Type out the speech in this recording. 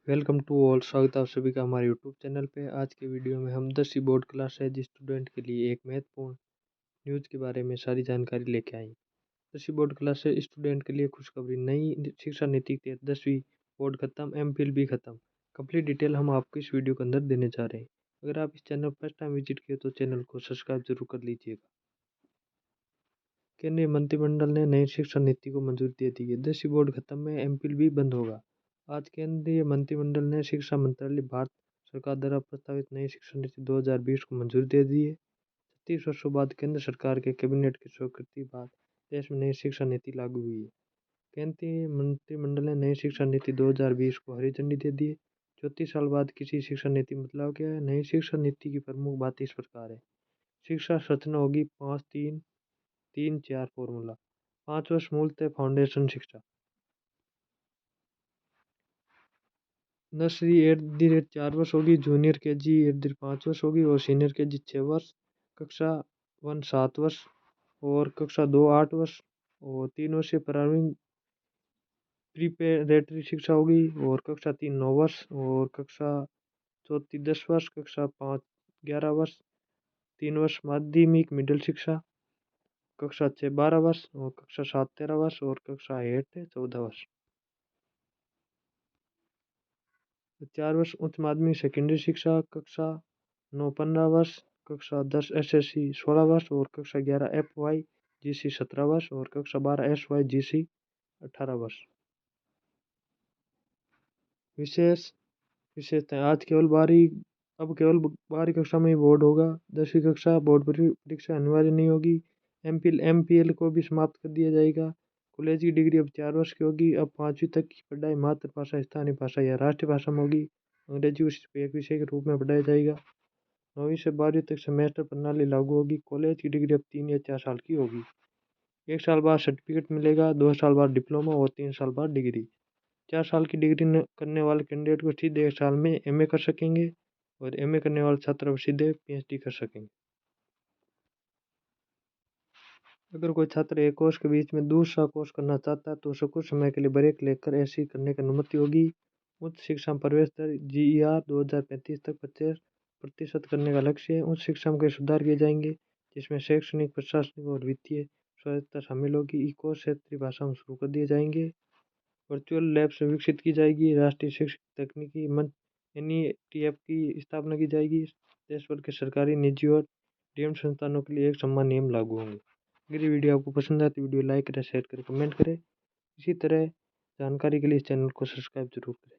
Welcome to all. स्वागत है आप सभी का हमारे यूट्यूब चैनल पे। आज के वीडियो में हम 10वीं बोर्ड क्लास है जी स्टूडेंट के लिए एक महत्वपूर्ण न्यूज़ के बारे में सारी जानकारी लेके आई। 10वीं बोर्ड क्लास है स्टूडेंट के लिए खुशखबरी, नई शिक्षा नीति के तहत 10वीं बोर्ड खत्म, एमफिल भी खत्म। कंप्लीट डिटेल हम आपको इस वीडियो के अंदर देने जा रहे हैं। अगर आप इस चैनल फर्स्ट टाइम विजिट किए तो चैनल को सब्सक्राइब जरूर कर लीजिएगा। केंद्रीय मंत्रिमंडल ने नई शिक्षा नीति को मंजूरी दे दी है। 10वीं बोर्ड खत्म में एमफिल भी बंद होगा। आज केंद्रीय मंत्रिमंडल ने शिक्षा मंत्रालय भारत सरकार द्वारा प्रस्तावित नई शिक्षा नीति 2020 को मंजूरी दे दी है। 36 वर्षों बाद केंद्र सरकार के कैबिनेट की स्वीकृति बाद देश में नई शिक्षा नीति लागू हुई है। केंद्रीय मंत्रिमंडल ने नई शिक्षा नीति 2020 को हरी झंडी दे दी है। 34 साल बाद किसी शिक्षा नीति बदलाव किया है। नई शिक्षा नीति की प्रमुख बात इस प्रकार है। शिक्षा संरचना होगी 5-3-3-4 फॉर्मूला। 5 वर्ष मूलतः फाउंडेशन शिक्षा, नर्सरी @ 4 वर्ष होगी, जूनियर केजी @ 5 वर्ष होगी और सीनियर केजी 6 वर्ष, कक्षा 1 7 वर्ष और कक्षा 2 8 वर्ष और 3 वर्षीय प्रारंभिक प्रीपेरेटरी शिक्षा होगी और कक्षा 3 9 वर्ष और कक्षा 4 10 वर्ष, कक्षा 5 11 वर्ष, 3 वर्ष माध्यमिक मिडिल शिक्षा, कक्षा 6 12 वर्ष और कक्षा 7 13 वर्ष और कक्षा 8 14 वर्ष। 4 वर्ष उच्च माध्यमिक सेकेंडरी शिक्षा, कक्षा 9 15 वर्ष, कक्षा 10 एसएससी 16 वर्ष और कक्षा 11 FYGC 17 वर्ष और कक्षा 12 SYGC 18 वर्ष। विशेषताएं, अब केवल 12वीं कक्षा में ही बोर्ड होगा। 10वीं कक्षा बोर्ड परीक्षा अनिवार्य नहीं होगी। एमफिल MPL को भी समाप्त कर दिया जाएगा। कॉलेज की डिग्री अब 4 वर्ष की होगी। अब 5वीं तक की पढ़ाई मातृभाषा, स्थानीय भाषा या राष्ट्रीय भाषा में होगी। अंग्रेजी को एक विषय के रूप में पढ़ाया जाएगा। 9वीं से 12वीं तक सेमेस्टर प्रणाली लागू होगी। कॉलेज की डिग्री अब 3 या 4 साल की होगी। 1 साल बाद सर्टिफिकेट मिलेगा, 2 साल बाद डिप्लोमा और 3 साल बाद डिग्री। 4 साल की डिग्री करने वाले कैंडिडेट को सीधे 1 साल में MA कर सकेंगे और MA करने वाले छात्र अब सीधे PhD कर सकेंगे। अगर कोई छात्र एक कोर्स के बीच में दूसरा कोर्स करना चाहता है तो उसे कुछ समय के लिए ब्रेक लेकर ऐसी करने की अनुमति होगी। उच्च शिक्षा में प्रवेश दर GER 2035 तक 50% करने का लक्ष्य है। उच्च शिक्षा में कई सुधार किए जाएंगे जिसमें शैक्षणिक, प्रशासनिक और वित्तीय स्वायत्तता शामिल होगी। ई कोर्स क्षेत्रीय भाषा में शुरू कर दिए जाएंगे। वर्चुअल लैब्स विकसित की जाएगी। राष्ट्रीय शैक्षिक तकनीकी मंच NETF की स्थापना की जाएगी। देश भर के सरकारी, निजी और डीम्ड संस्थानों के लिए एक समान नियम लागू होंगे। अगर ये वीडियो आपको पसंद आए तो वीडियो लाइक करें, शेयर करें, कमेंट करें। इसी तरह जानकारी के लिए इस चैनल को सब्सक्राइब जरूर करें।